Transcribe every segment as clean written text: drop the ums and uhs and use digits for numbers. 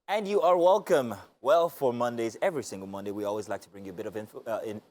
And you are welcome. Well, for Mondays, every single Monday, we always like to bring you a bit of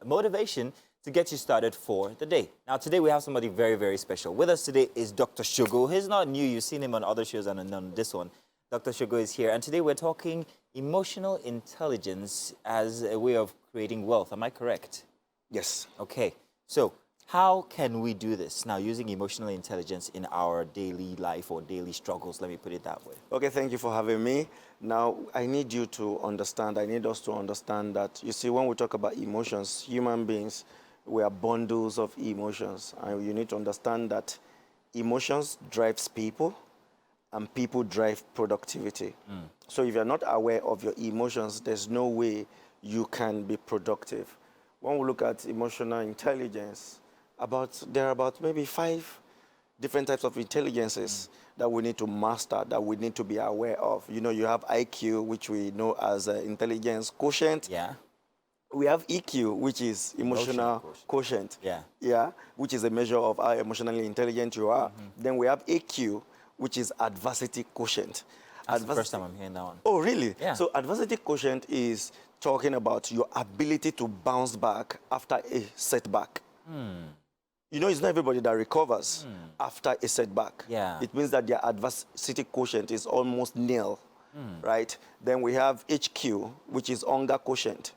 motivation to get you started for the day. Now, today we have somebody very, very special. With us today is Dr. Shogo. He's not new. You've seen him on other shows and on this one. Dr. Shogo is here. And today we're talking emotional intelligence as a way of creating wealth. Am I correct? Yes. Okay. So how can we do this now using emotional intelligence in our daily life or daily struggles? Let me put it that way. Okay, thank you for having me. Now, I need you to understand, I need us to understand that, you see, when we talk about emotions, human beings, we are bundles of emotions. And you need to understand that emotions drives people and people drive productivity. So if you're not aware of your emotions, there's no way you can be productive. When we look at emotional intelligence, there are about maybe 5 different types of intelligences that we need to master, that we need to be aware of. You know, you have IQ, which we know as intelligence quotient. Yeah. We have EQ, which is emotional quotient. Yeah. Yeah, which is a measure of how emotionally intelligent you are. Then we have AQ, which is adversity quotient. That's the first time I'm hearing that one. Oh, really? Yeah. So adversity quotient is talking about your ability to bounce back after a setback. You know, it's not everybody that recovers after a setback. Yeah. It means that their adversity quotient is almost nil, right? Then we have HQ, which is hunger quotient.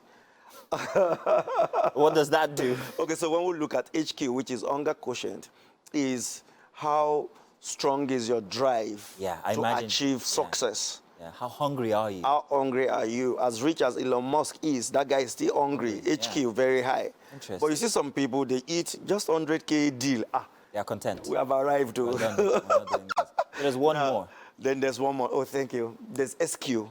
What does that do? Okay, so when we look at HQ, which is hunger quotient, is how strong is your drive to achieve success. Yeah. How hungry are you? How hungry are you? As rich as Elon Musk is, that guy is still hungry. HQ, very high. Interesting. But you see some people, they eat just 100K deal. They are content. We have arrived to. We're not doing this. There's one more. Then there's one more. Oh, thank you. There's SQ.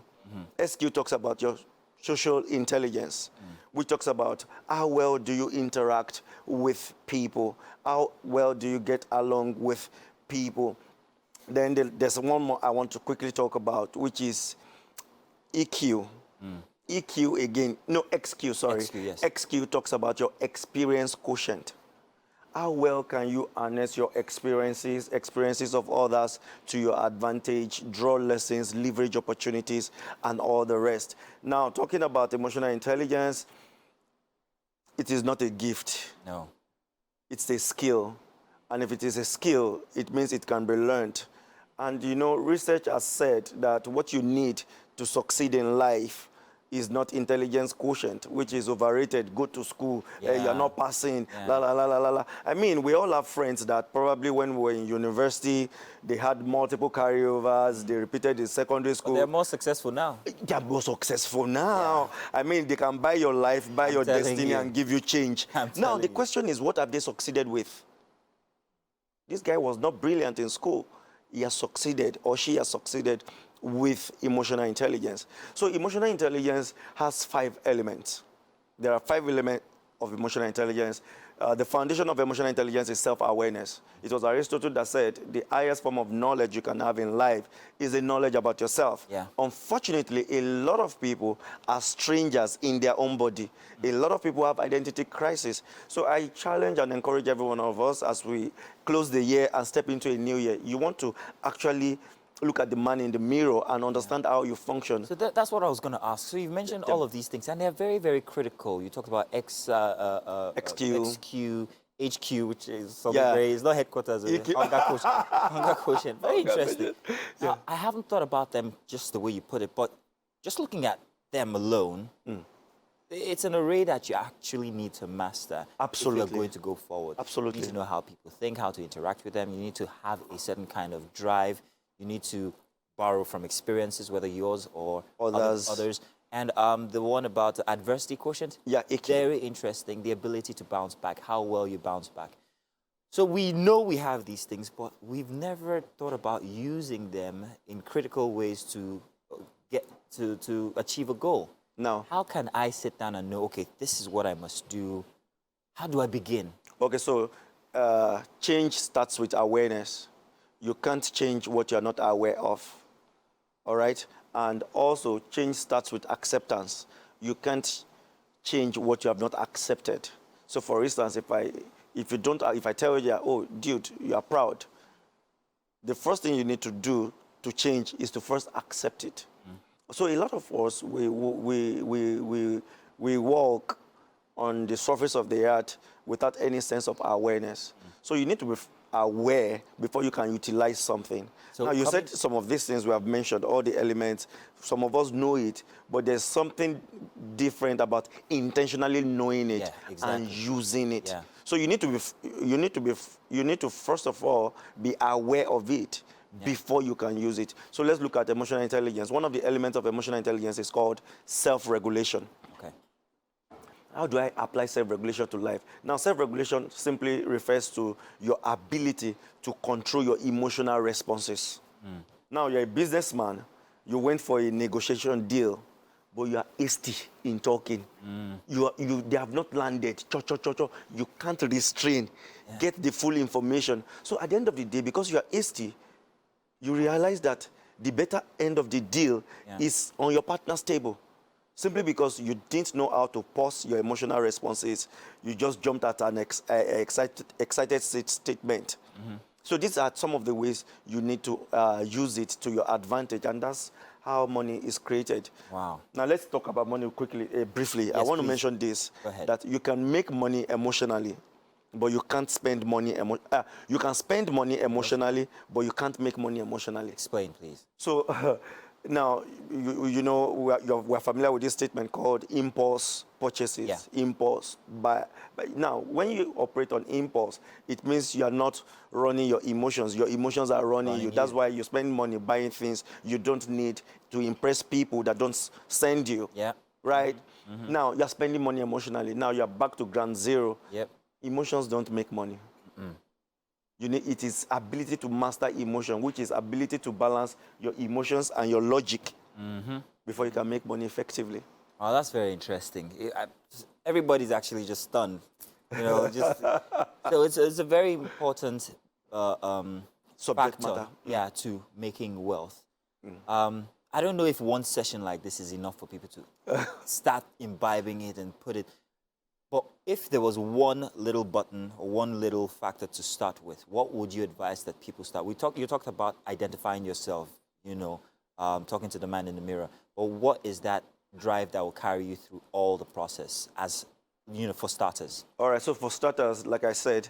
SQ talks about your social intelligence, which talks about how well do you interact with people, how well do you get along with people. Then there's one more I want to quickly talk about, which is EQ. EQ again, no, XQ, sorry. XQ, yes. XQ talks about your experience quotient. How well can you harness your experiences of others to your advantage, draw lessons, leverage opportunities, and all the rest. Now, talking about emotional intelligence, it is not a gift. No. It's a skill. And if it is a skill, it means it can be learned. And you know, research has said that what you need to succeed in life is not intelligence quotient, which is overrated. Go to school, you're not passing, la, la, la, la, la, la. I mean, we all have friends that probably when we were in university, they had multiple carryovers, they repeated in secondary school. But they're more successful now. They're more successful now. I mean, they can buy your life, buy your destiny, and give you change. Now, the question is, what have they succeeded with? This guy was not brilliant in school. He has succeeded, or she has succeeded with emotional intelligence. So emotional intelligence has 5 elements. There are 5 elements of emotional intelligence. The foundation of emotional intelligence is self-awareness. It was Aristotle that said the highest form of knowledge you can have in life is the knowledge about yourself. Yeah. Unfortunately, a lot of people are strangers in their own body. A lot of people have identity crisis. So I challenge and encourage every one of us as we close the year and step into a new year. You want to actually look at the man in the mirror and understand how you function. So that's what I was going to ask. So you've mentioned all of these things, and they're very, very critical. You talked about XQ, HQ, which is something very, it's not headquarters, hunger quotient. Very interesting. Now, I haven't thought about them just the way you put it, but just looking at them alone, it's an array that you actually need to master. Absolutely. If you're going to go forward. Absolutely. You need to know how people think, how to interact with them. You need to have a certain kind of drive. You need to borrow from experiences, whether yours or others. And the one about adversity quotient, very interesting, the ability to bounce back, how well you bounce back. So we know we have these things, but we've never thought about using them in critical ways to get to achieve a goal. Now, how can I sit down and know, okay, this is what I must do? How do I begin? Okay, so change starts with awareness. You can't change what you're not aware of, all right? And also, change starts with acceptance. You can't change what you have not accepted. So, for instance, if I tell you, oh, dude, you are proud, the first thing you need to do to change is to first accept it. So a lot of us, we walk on the surface of the earth without any sense of awareness. So you need to be aware before you can utilize something. So now, you said some of these things we have mentioned, all the elements. Some of us know it, but there's something different about intentionally knowing it and using it. So you need to first of all be aware of it before you can use it. So let's look at emotional intelligence. One of the elements of emotional intelligence is called self-regulation. Okay. How do I apply self-regulation to life? Now, self-regulation simply refers to your ability to control your emotional responses. Now, you're a businessman. You went for a negotiation deal, but you are hasty in talking. They have not landed. You can't restrain. Get the full information. So at the end of the day, because you are hasty, you realize that the better end of the deal is on your partner's table. Simply because you didn't know how to pause your emotional responses, you just jumped at an excited statement. So these are some of the ways you need to use it to your advantage, and that's how money is created. Wow. Now let's talk about money quickly, briefly. Yes, I want please. to mention this, that you can make money emotionally, but you can't spend money. You can spend money emotionally, but you can't make money emotionally. Explain, please. So now, you know, we're familiar with this statement called impulse purchases, impulse buy. But now, when you operate on impulse, it means you are not running your emotions. Your emotions are running you. That's why you spend money buying things you don't need to impress people that don't send you. Right? Now, you're spending money emotionally. Now, you're back to ground zero. Emotions don't make money. It is ability to master emotion, which is ability to balance your emotions and your logic before you can make money effectively. Oh, that's very interesting. Everybody's actually just stunned. You know, so it's a very important subject factor, matter. To making wealth. I don't know if one session like this is enough for people to start imbibing it and put it. But if there was one little button or one little factor to start with, what would you advise that people start? You talked about identifying yourself, talking to the man in the mirror. But what is that drive that will carry you through all the process as, for starters? All right, so for starters, like I said,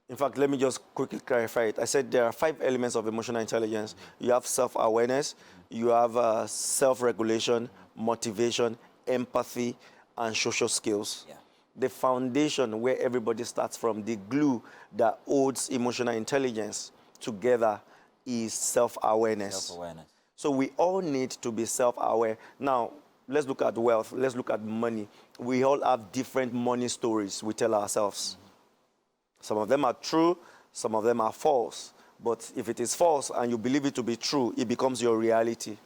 in fact, let me just quickly clarify it. I said there are 5 elements of emotional intelligence. You have self-awareness, you have self-regulation, motivation, empathy, and social skills. The foundation where everybody starts from, the glue that holds emotional intelligence together is self-awareness. Self-awareness. So we all need to be self-aware. Now, let's look at wealth. Let's look at money. We all have different money stories we tell ourselves. Some of them are true, some of them are false. But if it is false and you believe it to be true, it becomes your reality.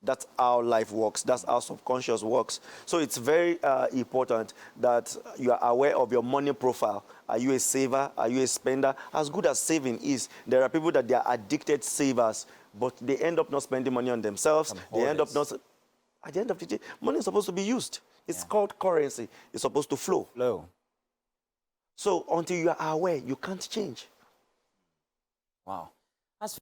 That's how life works. That's how subconscious works. So it's very important that you are aware of your money profile. Are you a saver? Are you a spender? As good as saving is, there are people that they are addicted savers, but they end up not spending money on themselves. They end up not... At the end of the day, money is supposed to be used. It's called currency. It's supposed to flow. So until you are aware, you can't change. Wow. That's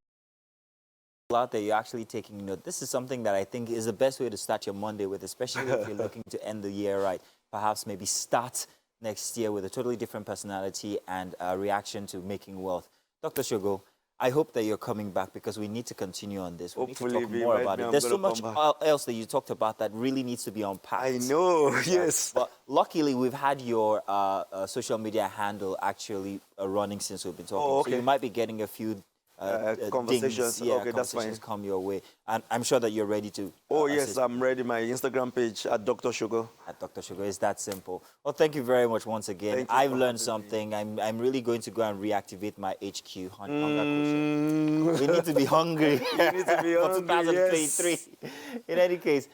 out there, you're actually taking note. This is something that I think is the best way to start your Monday with, especially if you're looking to end the year right. Perhaps maybe start next year with a totally different personality and a reaction to making wealth. Dr. Shogo, I hope that you're coming back because we need to continue on this. We need to talk more about it. There's so much else that you talked about that really needs to be unpacked. I know, yes. But luckily, we've had your social media handle actually running since we've been talking. So you might be getting a few conversations. Conversations that's fine. Come your way. And I'm sure that you're ready to... yes, I'm ready. My Instagram page at Dr. Shogo. At Dr. Shogo. It's that simple. Well, thank you very much once again. I've learned something. I'm really going to go and reactivate my HQ. We need to be hungry. We need to be hungry, for 2023. In any case,